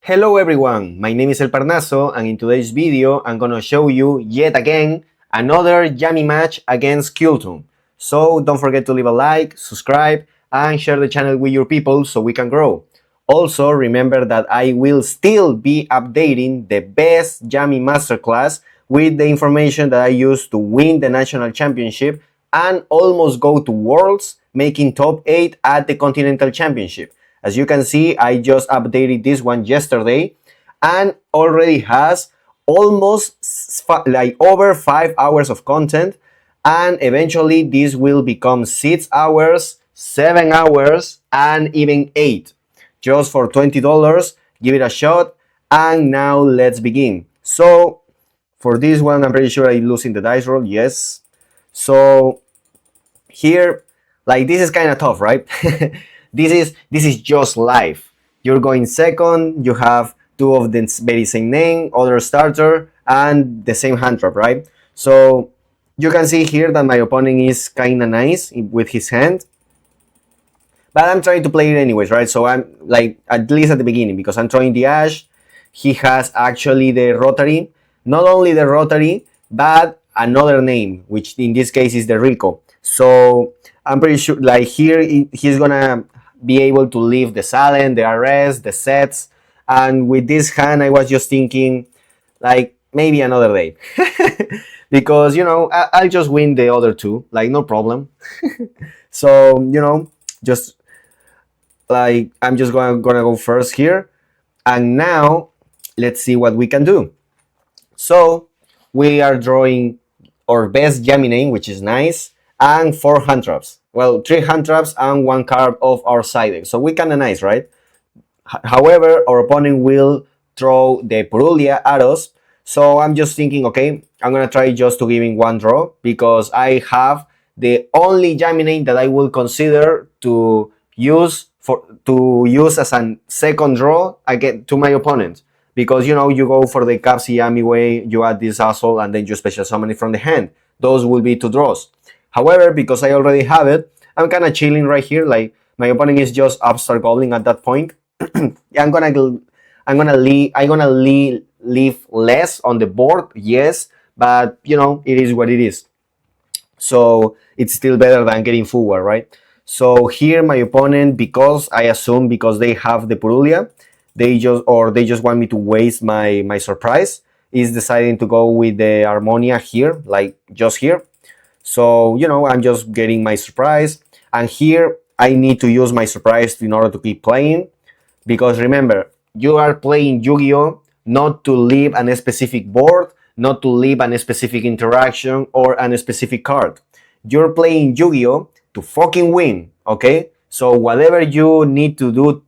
Hello everyone, my name is El Parnaso and in today's video I'm gonna show you yet again another yummy match against Kewl. So don't forget to leave a like, subscribe and share the channel with your people so we can grow. Also remember that I will still be updating the best yummy masterclass with the information that I used to win the national championship and almost go to Worlds, making top 8 at the Continental Championship. As you can see, I just updated this one yesterday and already has almost like over 5 hours of content, and eventually this will become 6 hours, 7 hours and even 8 just for $20. Give it a shot. And now let's begin. So for this one, I'm pretty sure I'm losing the dice roll. Yes. So here, like, this is kind of tough, right? This is just life. You're going second, you have two of the very same name, other starter, and the same hand trap, right? So you can see here that my opponent is kind of nice with his hand, but I'm trying to play it anyways, right? So I'm like, at least at the beginning, because I'm throwing the Ash. He has actually the Rotary, not only the Rotary, but another name, which in this case is the Rico. So I'm pretty sure, like, here he's gonna be able to leave the Silent, the Arrest, the Sets, and with this hand I was just thinking, like, maybe another day. Because, you know, I'll just win the other two, like, no problem. So, you know, just like, I'm just gonna go first here. And now let's see what we can do. So we are drawing our best yummy name, which is nice, and 4 hand traps. Well, 3 hand traps and 1 card of our side deck. So we kinda nice, right? However, our opponent will throw the Purulia at us. So I'm just thinking, okay, I'm gonna try just to giving 1 draw, because I have the only yummy name that I will consider to use as a second draw again to my opponent. Because, you know, you go for the Capsi Yami way, you add this asshole, and then you special summon it from the hand. Those will be 2 draws. However, because I already have it, I'm kind of chilling right here. Like, my opponent is just Upstart Goblin at that point. I'm gonna leave less on the board, yes, but you know, it is what it is. So it's still better than getting forward, right? So here my opponent, because I assume because they have the Purulia, they just want me to waste my surprise, is deciding to go with the Harmonia here, like just here. So, you know, I'm just getting my surprise, and here I need to use my surprise in order to keep playing, because remember, you are playing Yu-Gi-Oh! Not to leave a specific board, not to leave a specific interaction or a specific card. You're playing Yu-Gi-Oh! To fucking win, okay? So whatever you need to do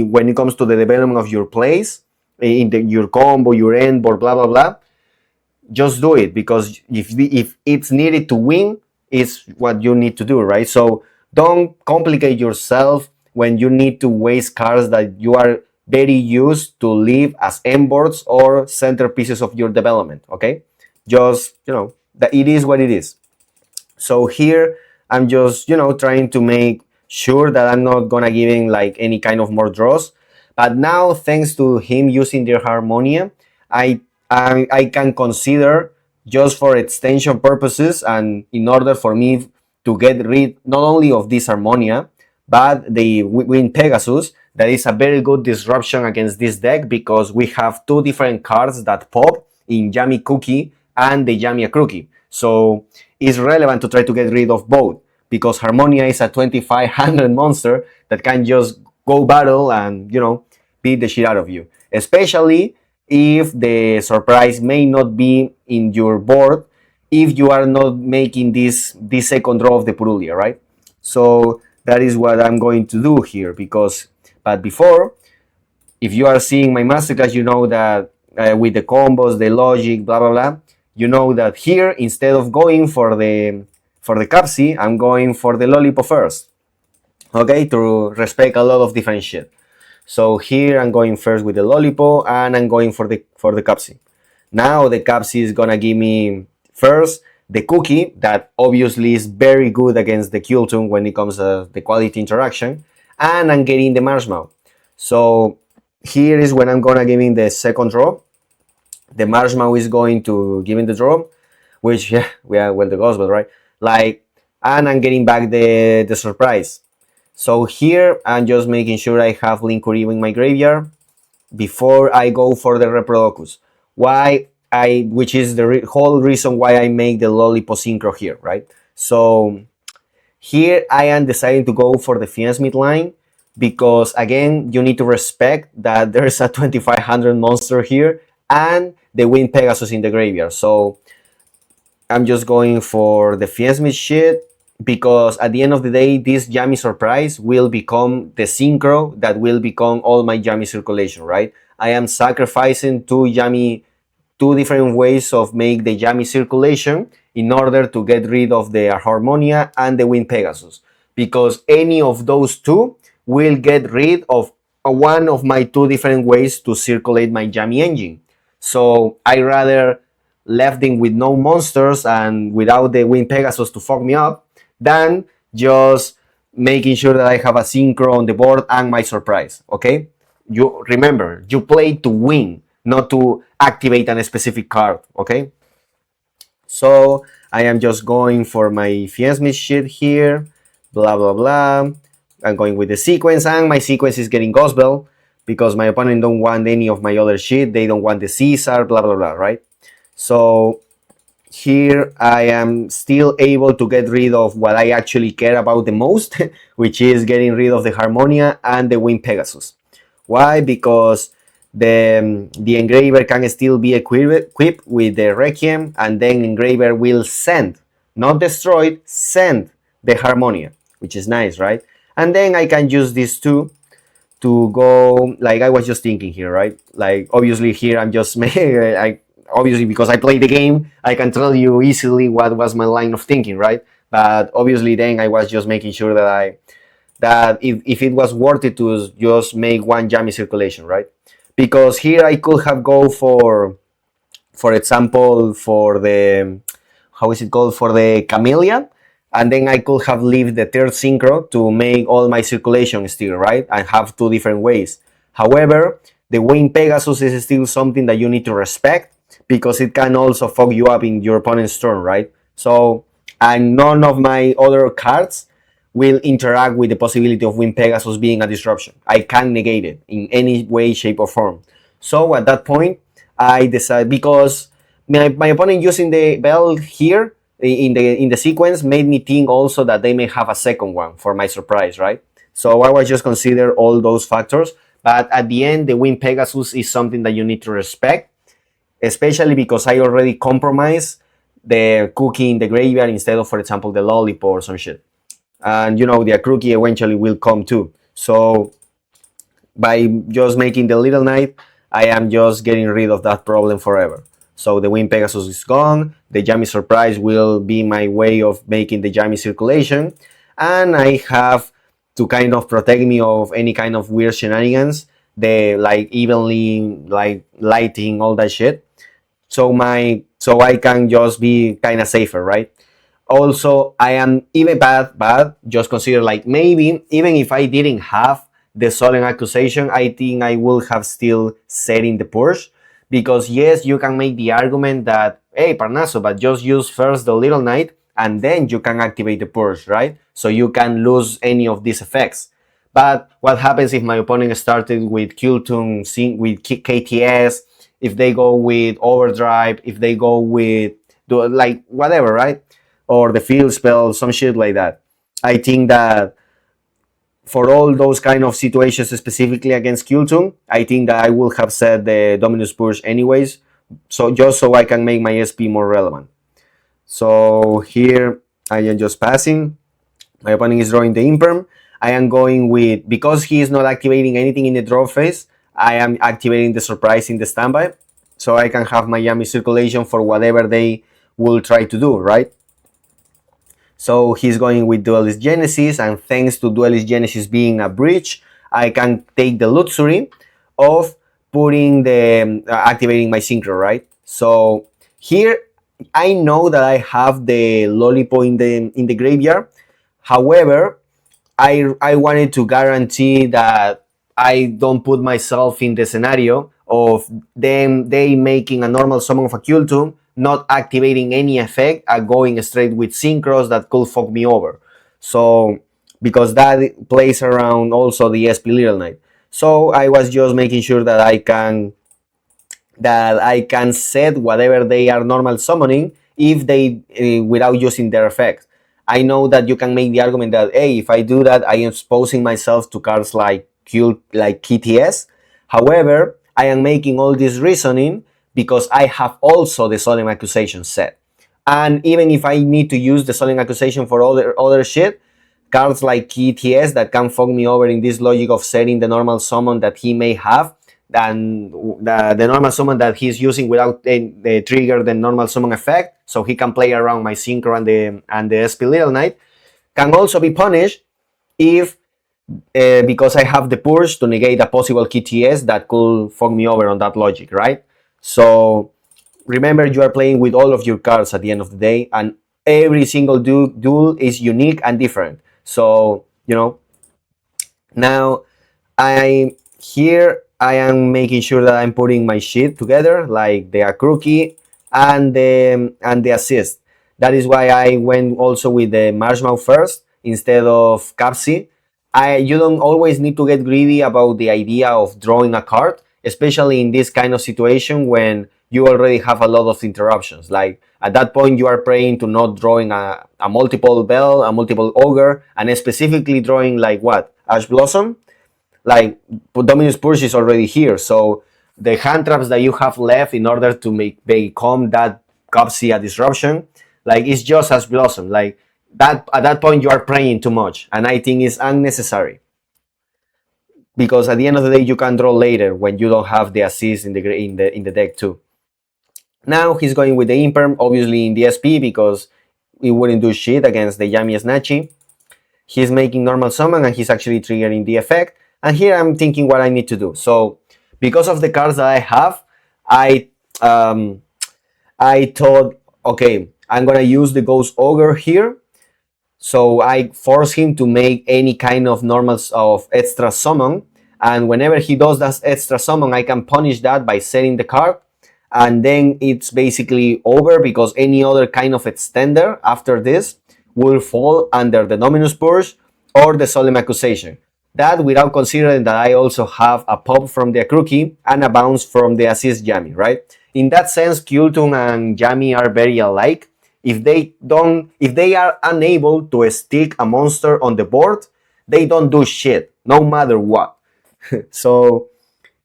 when it comes to the development of your plays, your combo, your end board, blah blah blah, just do it, because if it's needed to win, it's what you need to do, right? So don't complicate yourself when you need to waste cards that you are very used to leave as end boards or centerpieces of your development, okay? Just, you know, that it is what it is. So here I'm just, you know, trying to make sure that I'm not gonna give him like any kind of more draws. But now, thanks to him using their Harmonia, I can consider, just for extension purposes and in order for me to get rid not only of this Harmonia, but the Win Pegasus, that is a very good disruption against this deck, because we have 2 different cards that pop in Yami Cookie and the Yami Crookie. So it's relevant to try to get rid of both, because Harmonia is a 2500 monster that can just go battle and, you know, beat the shit out of you. Especially if the surprise may not be in your board, if you are not making this second draw of the Purulia, right? So that is what I'm going to do here, because, but before, if you are seeing my masterclass, you know that with the combos, the logic, blah blah blah, you know that here, instead of going for the Capsi, I'm going for the Lollipop first, okay, to respect a lot of different shit. So here I'm going first with the Lollipop, and I'm going for the Capsi. Now the Capsi is gonna give me first the Cookie, that obviously is very good against the Kewl when it comes to the quality interaction, and I'm getting the Marshmallow. So here is when I'm gonna give in the second draw. The marshmallow is going to give in the draw, which yeah, we are well the gospel, right? Like, and I'm getting back the surprise. So here I'm just making sure I have Linkuribu in my graveyard before I go for the Reprodocus. Which is the whole reason why I make the Lollipop Synchro here, right? So here I am deciding to go for the Fiensmith line because again, you need to respect that there's a 2500 monster here and the Wind Pegasus in the graveyard. So I'm just going for the Fiensmith shit because at the end of the day, this Yami Surprise will become the synchro that will become all my Yami circulation, right? I am sacrificing two different ways of make the Yami circulation in order to get rid of the Harmonia and the Wind Pegasus. Because any of those two will get rid of one of my two different ways to circulate my Yami engine. So I rather left them with no monsters and without the Wind Pegasus to fuck me up than just making sure that I have a synchro on the board and my surprise. Okay? You remember, you play to win, not to activate a specific card. Okay? So I am just going for my Fiensmith shit here. Blah blah blah. I'm going with the sequence, and my sequence is getting Gospel because my opponent don't want any of my other shit. They don't want the Caesar. Blah blah blah. Right? So here I am still able to get rid of what I actually care about the most, which is getting rid of the Harmonia and the Wind Pegasus. Why? Because the engraver can still be equipped with the Requiem, and then engraver will send, not destroy, send the Harmonia, which is nice, right? And then I can use these two to go, like I was just thinking here, right? Like obviously here I'm just obviously because I played the game, I can tell you easily what was my line of thinking, right? But obviously then I was just making sure that if it was worth it to just make one Yami circulation, right? Because here I could have go for example, for the, how is it called, for the Camellia, and then I could have leave the third synchro to make all my circulation still, right? And have two different ways. However, the Wind Pegasus is still something that you need to respect because it can also fuck you up in your opponent's turn, right? So, and none of my other cards will interact with the possibility of Wind Pegasus being a disruption. I can't negate it in any way, shape, or form. So at that point, I decide because my opponent using the bell here in the sequence made me think also that they may have a second one for my surprise, right? So I was just consider all those factors. But at the end, the Wind Pegasus is something that you need to respect, especially because I already compromised the cookie in the graveyard instead of, for example, the lollipop or some shit. And you know, the cookie eventually will come too. So by just making the little knight, I am just getting rid of that problem forever. So the Wind Pegasus is gone. The Yami Surprise will be my way of making the Yami circulation. And I have to kind of protect me of any kind of weird shenanigans. The like evenly like lighting, all that shit. So I can just be kind of safer, right? Also, I am even bad, just consider like maybe even if I didn't have the solemn accusation, I think I will have still set in the push. Because yes, you can make the argument that, hey, Parnaso, but just use first the Little Knight and then you can activate the purge, right? So you can lose any of these effects. But what happens if my opponent started with Kewl with KTS, if they go with Overdrive, if they go with like whatever, right? Or the field spell, some shit like that. I think that for all those kind of situations, specifically against Kewl, I think that I will have set the Dominus Purge anyways, so just so I can make my SP more relevant. So here I am just passing. My opponent is drawing the Imperm. I am going with, because he is not activating anything in the draw phase, I am activating the surprise in the standby, so I can have my Yami circulation for whatever they will try to do, right? So he's going with Duelist Genesis, and thanks to Duelist Genesis being a bridge, I can take the luxury of putting the activating my synchro, right? So here I know that I have the lollipop in the graveyard. However, I wanted to guarantee that I don't put myself in the scenario of they making a normal summon of a Kewl, not activating any effect and going straight with synchros that could fuck me over. So because that plays around also the SP Little Knight. So I was just making sure that I can set whatever they are normal summoning if they without using their effect. I know that you can make the argument that, hey, if I do that, I am exposing myself to cards like KTS. However, I am making all this reasoning because I have also the Solemn Accusation set. And even if I need to use the Solemn Accusation for other shit, cards like KTS that can fuck me over in this logic of setting the normal summon that he may have, and the normal summon that he's using without the trigger the normal summon effect, so he can play around my synchro and the SP Little Knight, can also be punished if because I have the purge to negate a possible KTS that could fuck me over on that logic, right? So remember, you are playing with all of your cards at the end of the day, and every single duel is unique and different. So, now I am making sure that I'm putting my shit together, like the Akruki and the assist. That is why I went also with the Marshmallow first instead of Capsi. You don't always need to get greedy about the idea of drawing a card, especially in this kind of situation when you already have a lot of interruptions. Like at that point, you are praying to not drawing a multiple Bell, a multiple Ogre, and specifically drawing like what? Ash Blossom? Like Dominus Purge is already here, so the hand traps that you have left in order to become that Copsy a disruption, like it's just Ash Blossom. Like that at that point you are praying too much, and I think it's unnecessary. Because at the end of the day you can draw later when you don't have the assist in the deck too. Now he's going with the Imperm, obviously in the SP because it wouldn't do shit against the Yami Snatchy. He's making normal summon and he's actually triggering the effect. And here I'm thinking what I need to do. So because of the cards that I have, I thought, okay, I'm gonna use the Ghost Ogre here. So I force him to make any kind of normals of extra summon. And whenever he does that extra summon, I can punish that by setting the card. And then it's basically over because any other kind of extender after this will fall under the Dominus Purge or the Solemn Accusation. That without considering that I also have a pop from the Akruki and a bounce from the Assist Yami, right? In that sense, Kewl and Yami are very alike. If they are unable to stick a monster on the board, they don't do shit, no matter what. So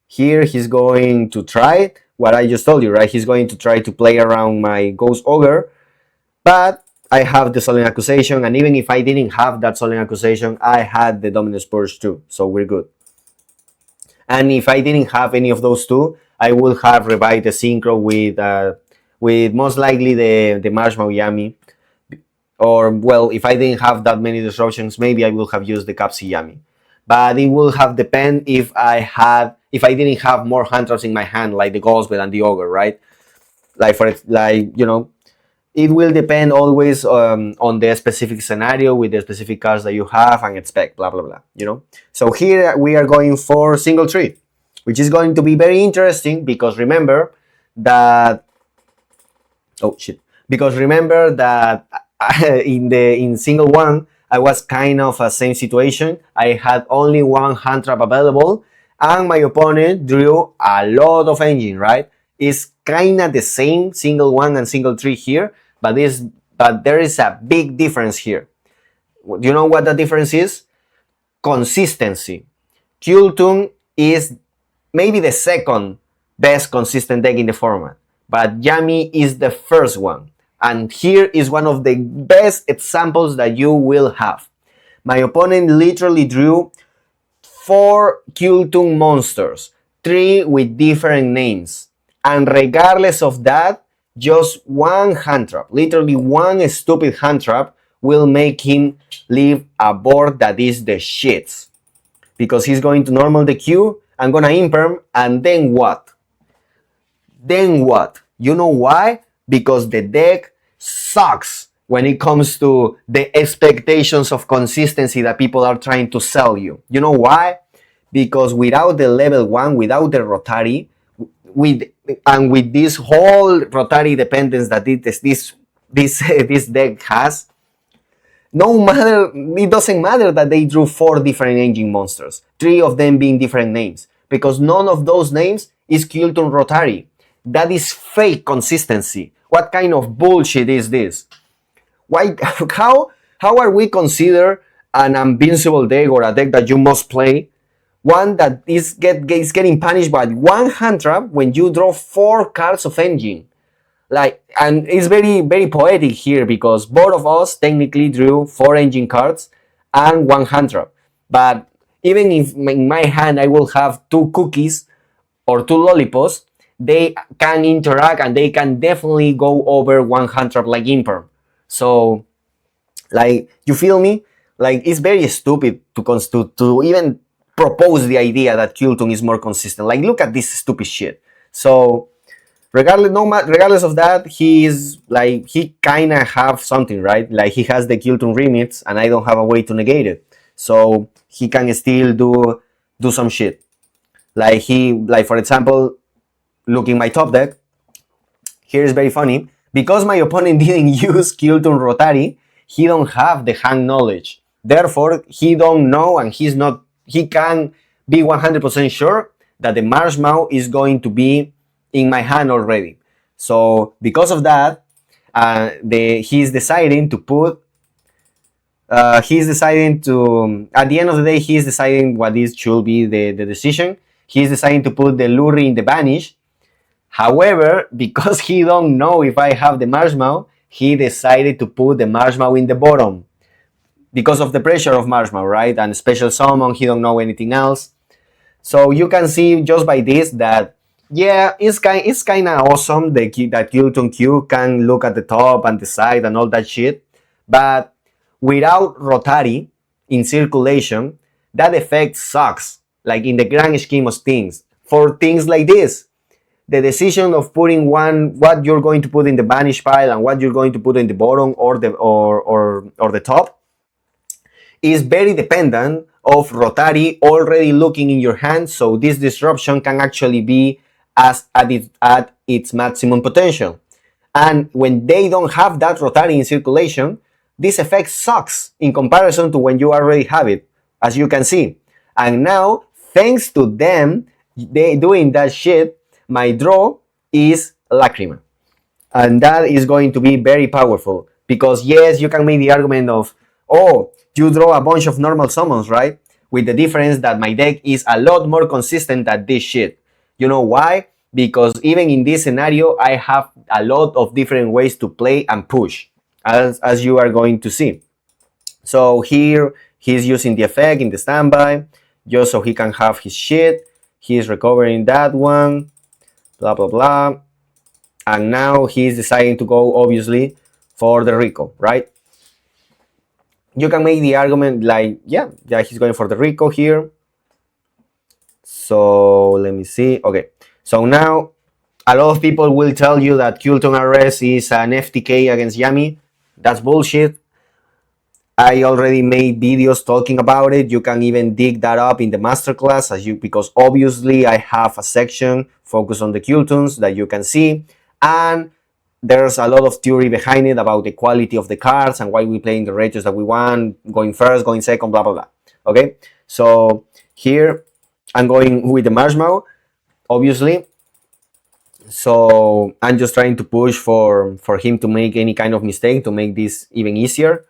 here he's going to try what I just told you, right? He's going to try to play around my Ghost Ogre, but I have the Solemn Accusation, and even if I didn't have that Solemn Accusation, I had the Dominus Purge too, so we're good. And if I didn't have any of those two, I would have revived the Synchro with most likely the Marshmallow Yami. Or, well, if I didn't have that many disruptions, maybe I would have used the Capsi Yami. But it would have depended if I didn't have more hand traps in my hand, like the Ghostbed and the Ogre, right? It will depend always on the specific scenario with the specific cards that you have and expect, blah, blah, blah, So here we are going for single tree, which is going to be very interesting because remember that... Oh, shit. Because remember that in single one, I was kind of a same situation. I had only one hand trap available and my opponent drew a lot of engine, right? It's kind of the same single one and single three here, but there is a big difference here. Do you know what the difference is? Consistency. Kewl is maybe the second best consistent deck in the format, but Yami is the first one. And here is one of the best examples that you will have. My opponent literally drew 4 Kewl monsters, 3 with different names. And regardless of that, just one hand trap, literally one stupid hand trap, will make him leave a board that is the shits. Because he's going to normal the queue, I'm gonna imperm, and then what? Then what? You know why? Because the deck sucks when it comes to the expectations of consistency that people are trying to sell you. You know why? because without the level 1, without the Rotary, with with this whole Rotary dependence that this deck has, no matter, it doesn't matter that they drew 4 different engine monsters, 3 of them being different names, because none of those names is Kilton Rotary. That is fake consistency. What kind of bullshit is this? Why? How are we considered an invincible deck or a deck that you must play? One that is getting punished by 1 hand trap when you draw 4 cards of engine. Like, and it's very, very poetic here because both of us technically drew 4 engine cards and 1 hand trap. But even if in my hand I will have 2 cookies or 2 lollipops, they can interact and they can definitely go over 1 hand trap like Imperm. So, like, you feel me? Like, it's very stupid to even propose the idea that Kilton is more consistent. Like, look at this stupid shit. So, regardless of that, he kind of have something, right? Like, he has the Kilton remits and I don't have a way to negate it, so he can still do some shit. Like, for example, looking my top deck here is very funny because my opponent didn't use Kilton Rotary. He don't have the hand knowledge, therefore he don't know, and he can be 100% sure that the Marshmallow is going to be in my hand already. So because of that, he's deciding to put. He's deciding to. At the end of the day, he's deciding what this should be the decision. He's deciding to put the Luri in the Banish. However, because he don't know if I have the Marshmallow, he decided to put the Marshmallow in the bottom because of the pressure of Marshmallow, right? And special summon, he don't know anything else. So you can see just by this that, yeah, it's kind of awesome that Kilton Q can look at the top and the side and all that shit. But without Rotary in circulation, that effect sucks. Like, in the grand scheme of things. For things like this, the decision of putting what you're going to put in the banish pile and what you're going to put in the bottom or the top is very dependent of Rotary already looking in your hand, so this disruption can actually be at its maximum potential. And when they don't have that Rotary in circulation, this effect sucks in comparison to when you already have it, as you can see. And now, thanks to them doing that shit, my draw is Lacrima. And that is going to be very powerful. Because yes, you can make the argument of, oh, you draw a bunch of normal summons, right? With the difference that my deck is a lot more consistent than this shit. You know why? Because even in this scenario, I have a lot of different ways to play and push, as you are going to see. So here, he's using the effect in the standby, just so he can have his shit. He's recovering that one, blah, blah, blah. And now he's deciding to go, obviously, for the Rico, right? You can make the argument like, yeah, he's going for the Rico here. So let me see. Okay, so now a lot of people will tell you that Kilton RS is an FTK against Yami. That's bullshit. I already made videos talking about it. You can even dig that up in the masterclass, because obviously I have a section focused on the Kiltons that you can see, and there's a lot of theory behind it about the quality of the cards and why we play in the ratios that we want, going first, going second, blah, blah, blah. Okay, so here I'm going with the Marshmallow, obviously. So I'm just trying to push for him to make any kind of mistake to make this even easier.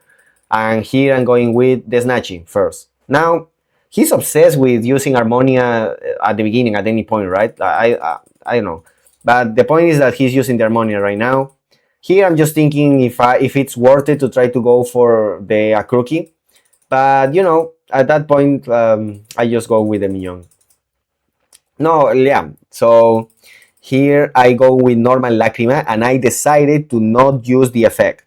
And here I'm going with the Snatchy first. Now, he's obsessed with using Harmonia at the beginning, at any point, right? I don't know. But the point is that he's using the Harmonia right now. Here I'm just thinking if it's worth it to try to go for the Akruki. But, you know, at that point, I just go with the Mignon. No, yeah. So here I go with normal Lacrima, and I decided to not use the effect.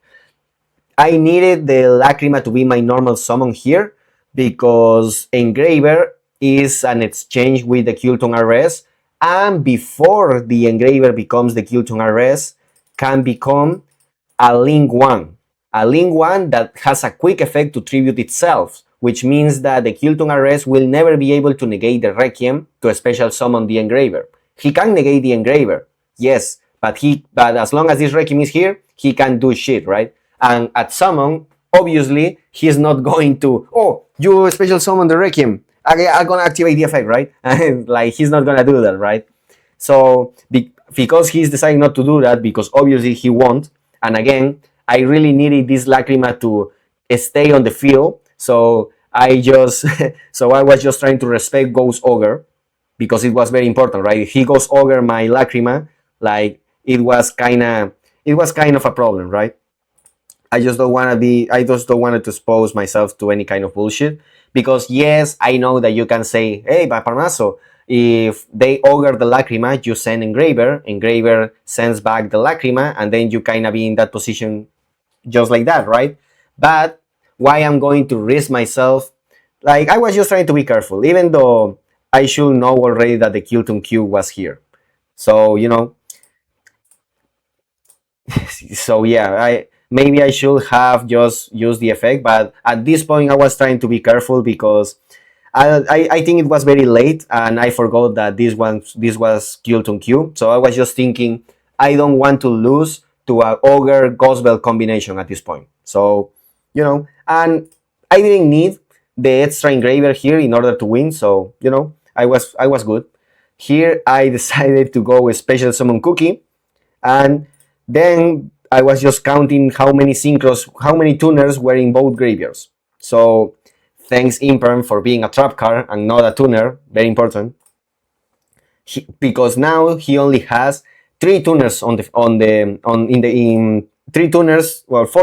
I needed the Lacrima to be my normal summon here because Engraver is an exchange with the Kilton RS, and before the Engraver becomes the Kilton RS, can become a Link 1. A Link 1 that has a quick effect to tribute itself, which means that the Kilton Arrest will never be able to negate the Requiem to special summon the Engraver. He can negate the Engraver, yes, but as long as this Requiem is here, he can't do shit, right? And at summon, obviously, he's not going to, oh, you special summon the Requiem, I'm gonna activate the effect, right? Like, he's not gonna do that, right? So, because he's deciding not to do that, because obviously he won't, and again, I really needed this Lacrima to stay on the field, so I was just trying to respect Ghost Ogre, because it was very important, right? If he Ghost Ogre my Lacrima, like, it was kind of a problem, right? I just don't want to expose myself to any kind of bullshit, because yes, I know that you can say, hey, Parnaso, if they ogre the Lacrima, you send Engraver sends back the Lacrima, and then you kind of be in that position just like that, right? But why I'm going to risk myself? Like, I was just trying to be careful, even though I should know already that the Kilton Q was here. So, so yeah, maybe I should have just used the effect, but at this point I was trying to be careful, because I think it was very late and I forgot that this was Kilton Q. So I was just thinking, I don't want to lose to an Ogre Gospel combination at this point. So, and I didn't need the extra Engraver here in order to win. So, I was good. Here I decided to go with Special Summon Cookie, and then I was just counting how many tuners were in both graveyards. So thanks Imperm for being a trap card and not a tuner, very important. Because now he only has 3 tuners four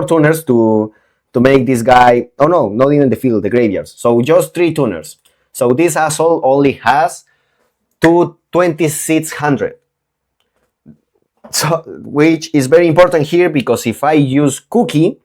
tuners to make this guy, oh no, not even the field, the graveyards. So just 3 tuners. So this asshole only has 2600. So, which is very important here, because if I use Cookie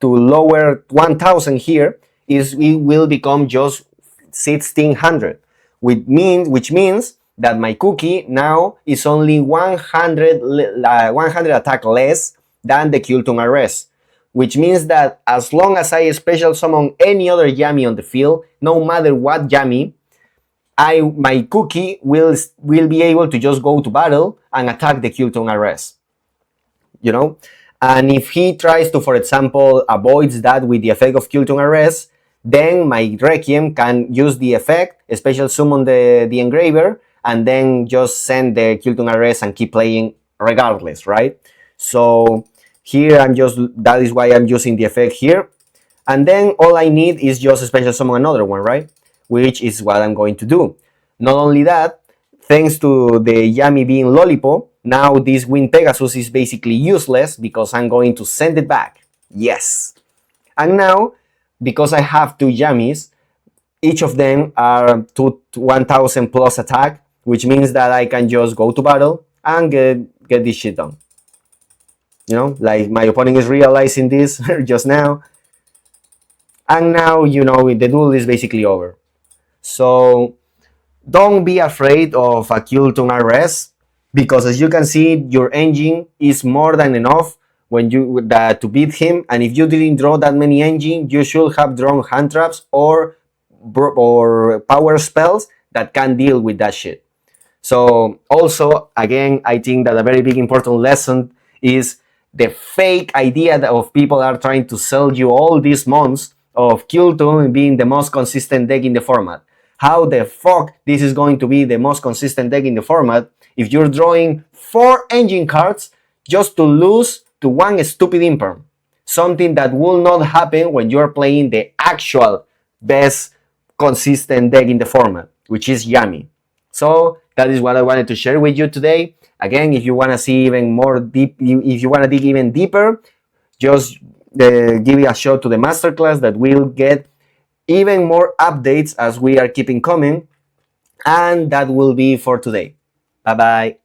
to lower 1000 here, it will become just 1600, which means that my Cookie now is only 100 attack less than the Kilton Arrest, which means that as long as I special summon any other Yami on the field, no matter what Yami, my Cookie will be able to just go to battle and attack the Kilton Arrest, and if he tries to, for example, avoids that with the effect of Kilton Arrest, then my Requiem can use the effect, special summon the Engraver, and then just send the Kilton Arrest and keep playing regardless, right? So here that is why I'm using the effect here, and then all I need is just special summon another one, right? Which is what I'm going to do. Not only that, thanks to the Yami being Lollipop, now this Wind Pegasus is basically useless, because I'm going to send it back. Yes. And now, because I have 2 Yamis, each of them are 1000 plus attack, which means that I can just go to battle and get this shit done. Like, my opponent is realizing this just now. And now, the duel is basically over. So don't be afraid of a Kilton Arrest, because as you can see, your engine is more than enough to beat him. And if you didn't draw that many engine, you should have drawn hand traps or power spells that can deal with that shit. So also, again, I think that a very big important lesson is the fake idea that of people are trying to sell you all these months of Kilton being the most consistent deck in the format. How the fuck this is going to be the most consistent deck in the format if you're drawing 4 engine cards just to lose to one stupid Imperm? Something that will not happen when you're playing the actual best consistent deck in the format, which is Yami. So that is what I wanted to share with you today. Again, if you want to see even more deep, if you want to dig even deeper, just give it a shot to the masterclass that will get even more updates as we are keeping coming. And that will be for today. Bye bye.